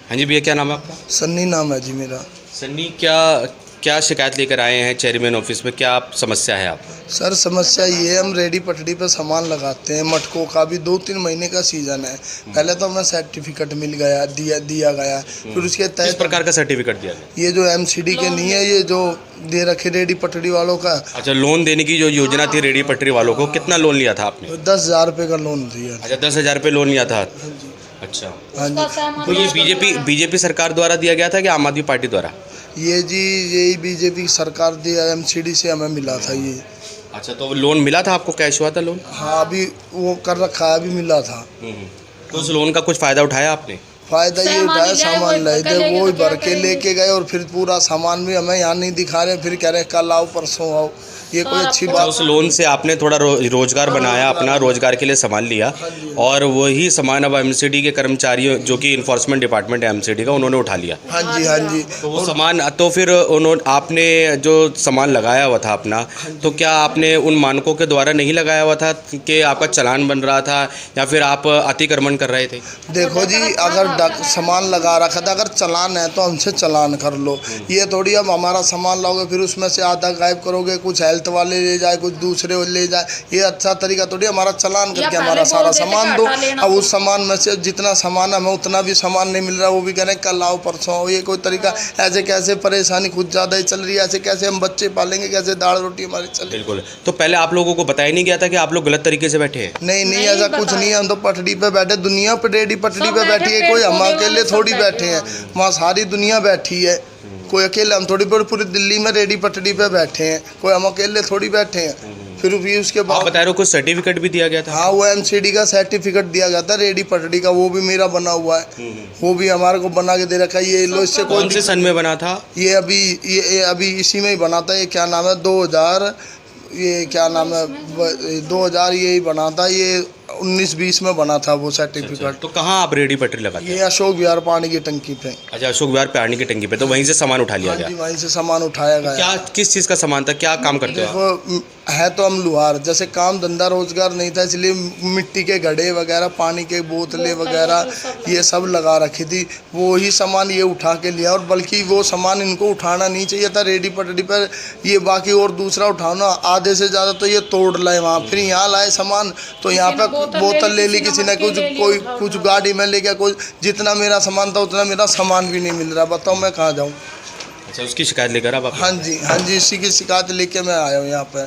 हाँ जी भैया, क्या नाम है आपका? सन्नी नाम है जी मेरा। सन्नी, क्या क्या शिकायत लेकर आए हैं चेयरमैन ऑफिस में? क्या आप समस्या है आप? सर समस्या ये है, हम रेडी पटड़ी पे सामान लगाते हैं मटकों का। भी 2-3 महीने का सीज़न है। पहले तो हमें सर्टिफिकेट मिल गया, दिया गया। फिर उसके किस तहत प्रकार का सर्टिफिकेट दिया गया? ये जो एमसीडी के नहीं है, ये जो दे रखे रेडी पटड़ी वालों का। अच्छा, लोन देने की जो योजना थी रेडी पटरी वालों को, कितना लोन लिया था आपने? 10,000 रुपये का लोन दिया। अच्छा, 10,000 रुपये लोन लिया था। अच्छा, हाँ जी। तो ये बीजेपी सरकार द्वारा दिया गया था कि आम आदमी पार्टी द्वारा? ये जी यही बीजेपी की सरकार दिया, एमसीडी से हमें मिला था ये। अच्छा, तो लोन मिला था आपको? कैश हुआ था लोन? हाँ, अभी वो कर रखा है, अभी मिला था। तो उस लोन का कुछ फ़ायदा उठाया आपने? फायदा ये उठाया, सामान लाए थे, वो ही भर के लेके गए और फिर पूरा सामान भी हमें यहाँ नहीं दिखा रहे, फिर कह रहे कल आओ परसों आओ। ये कोई अच्छी बात? उस लोन से आपने थोड़ा रोजगार बनाया, अपना रोजगार के लिए सामान लिया, और वही सामान अब एमसीडी के कर्मचारियों, जो कि इन्फोर्समेंट डिपार्टमेंट है एमसीडी का, उन्होंने उठा लिया। हाँ जी, हाँ जी। तो वो सामान, तो फिर आपने जो सामान लगाया हुआ था अपना, तो क्या आपने उन मानकों के द्वारा नहीं लगाया हुआ था कि आपका चालान बन रहा था, या फिर आप अतिक्रमण कर रहे थे? देखो जी, अगर सामान लगा रखा था, अगर चालान है तो हमसे चालान कर लो। ये थोड़ी अब हमारा सामान लाओगे फिर उसमें से आधा गायब करोगे, कुछ हेल्थ वाले ले जाए, कुछ दूसरे ले जाए। ये अच्छा तरीका थोड़ी। हमारा चालान करके हमारा सारा सामान दो। अब उस सामान में से जितना सामान हमें उतना भी सामान नहीं मिल रहा, वो भी कह रहे हैं कल आओ परसों आओ। ये कोई तरीका? ऐसे कैसे परेशानी खुद ज़्यादा ही चल रही है। ऐसे कैसे हम बच्चे पालेंगे, कैसे दाल रोटी हमारी चलेगी? बिल्कुल। तो पहले आप लोगों को बताया नहीं गया था कि आप लोग गलत तरीके से बैठे हैं? नहीं, ऐसा कुछ नहीं है। हम तो पटड़ी पे बैठे, दुनिया पे रेडी पटड़ी पे बैठी है। कोई हम अकेले थोड़ी बैठे हैं, वहाँ सारी दुनिया बैठी है। कोई अकेले हम थोड़ी, पूरी दिल्ली में रेडी पटड़ी पे बैठे हैं, कोई हम अकेले थोड़ी बैठे हैं। फिर भी उसके बाद आप बता रहे हो कुछ सर्टिफिकेट भी दिया गया था? हाँ, वो एमसीडी का सर्टिफिकेट दिया गया था रेडी पटड़ी का, वो भी मेरा बना हुआ है। वो भी हमारे को बना के दे रखा है। ये लो, इससे कौन से सन में बना था? ये अभी इसी में ही बना था। ये क्या नाम है, 2000, ये क्या नाम है, 2000 यही बना था। ये 19-20 में बना था वो सर्टिफिकेट। तो कहाँ आप रेडी पटरी लगाते हैं? ये अशोक विहार पानी की टंकी पे। अच्छा, अशोक विहार पानी की टंकी पे, तो वहीं से सामान उठा लिया गया? वहीं से सामान उठाया गया। क्या, किस चीज़ का सामान था? क्या काम करते हो आप? देखो, है तो हम लुहार, जैसे काम धंधा रोजगार नहीं था, इसलिए मिट्टी के घड़े वगैरह, पानी के बोतलें वगैरह ये सब लगा रखी थी। वो ही सामान ये उठा के लिया, और बल्कि वो सामान इनको उठाना नहीं चाहिए था रेडी पटड़ी पर। ये बाकी और दूसरा उठाना, आधे से ज़्यादा तो ये तोड़ लाए वहाँ, फिर यहाँ लाए सामान तो यहाँ पे बोतल ले ली किसी ने, कोई कुछ गाड़ी में ले गया, कोई। जितना मेरा सामान था उतना मेरा सामान भी नहीं मिल रहा। बताओ मैं कहाँ जाऊँ? अच्छा, उसकी शिकायत लेकर आप? हाँ जी, इसी की शिकायत लेके मैं आया हूँ यहाँ पे।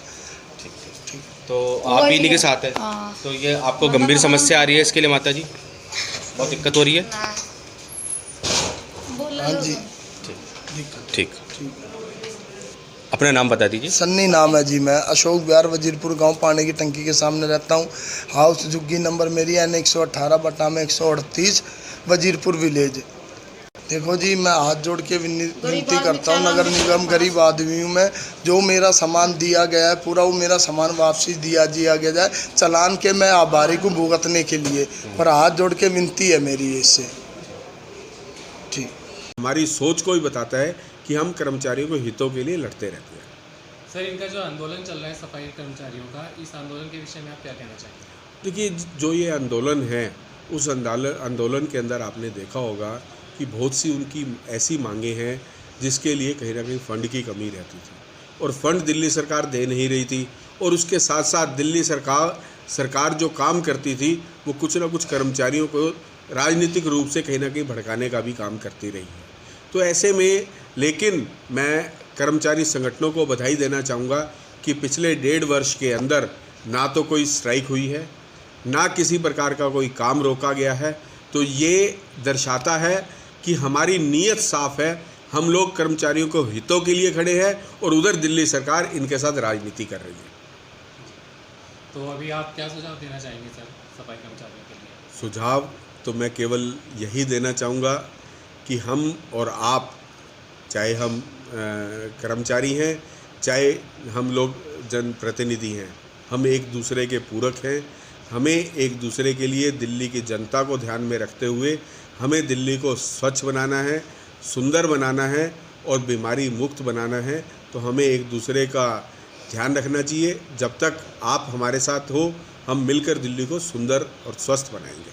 तो आप भी इन्हीं के साथ हैं? तो ये आपको गंभीर समस्या आ रही है इसके लिए माता जी? बहुत दिक्कत हो रही है? हाँ जी, ठीक। अपना नाम बता दीजिए। सन्नी नाम है जी। मैं अशोक विहार वजीरपुर गांव पानी की टंकी के सामने रहता हूँ। हाउस झुग्गी नंबर मेरी है N118/138 वजीरपुर विलेज। देखो जी, मैं हाथ जोड़ के विनती करता हूँ, नगर निगम गरीब आदमी हूँ मैं। जो मेरा सामान दिया गया है पूरा, वो मेरा सामान वापसी दिया गया जाए। चालान के मैं आभारी को भुगतने के लिए, पर हाथ जोड़ के विनती है मेरी इससे। ठीक, हमारी सोच को ही बताता है कि हम कर्मचारियों के हितों के लिए लड़ते रहते हैं। सर, इनका जो आंदोलन चल रहा है सफाई कर्मचारियों का, इस आंदोलन के विषय में आप क्या कहना चाहेंगे? देखिए, जो ये आंदोलन है, उस आंदोलन के अंदर आपने देखा होगा कि बहुत सी उनकी ऐसी मांगें हैं जिसके लिए कहीं ना कहीं फ़ंड की कमी रहती थी, और फंड दिल्ली सरकार दे नहीं रही थी। और उसके साथ साथ दिल्ली सरकार जो काम करती थी, वो कुछ ना कुछ कर्मचारियों को राजनीतिक रूप से कहीं ना कहीं भड़काने का भी काम करती रही है। तो ऐसे में, लेकिन मैं कर्मचारी संगठनों को बधाई देना चाहूँगा कि पिछले 1.5 वर्ष के अंदर ना तो कोई स्ट्राइक हुई है, ना किसी प्रकार का कोई काम रोका गया है। तो ये दर्शाता है कि हमारी नीयत साफ है। हम लोग कर्मचारियों को हितों के लिए खड़े हैं, और उधर दिल्ली सरकार इनके साथ राजनीति कर रही है। तो अभी आप क्या सुझाव देना चाहेंगे सर सफाई कर्मचारियों के लिए? सुझाव तो मैं केवल यही देना चाहूँगा कि हम और आप, चाहे हम कर्मचारी हैं, चाहे हम लोग जनप्रतिनिधि हैं, हम एक दूसरे के पूरक हैं। हमें एक दूसरे के लिए दिल्ली की जनता को ध्यान में रखते हुए हमें दिल्ली को स्वच्छ बनाना है, सुंदर बनाना है और बीमारी मुक्त बनाना है। तो हमें एक दूसरे का ध्यान रखना चाहिए। जब तक आप हमारे साथ हो, हम मिलकर दिल्ली को सुंदर और स्वस्थ बनाएंगे।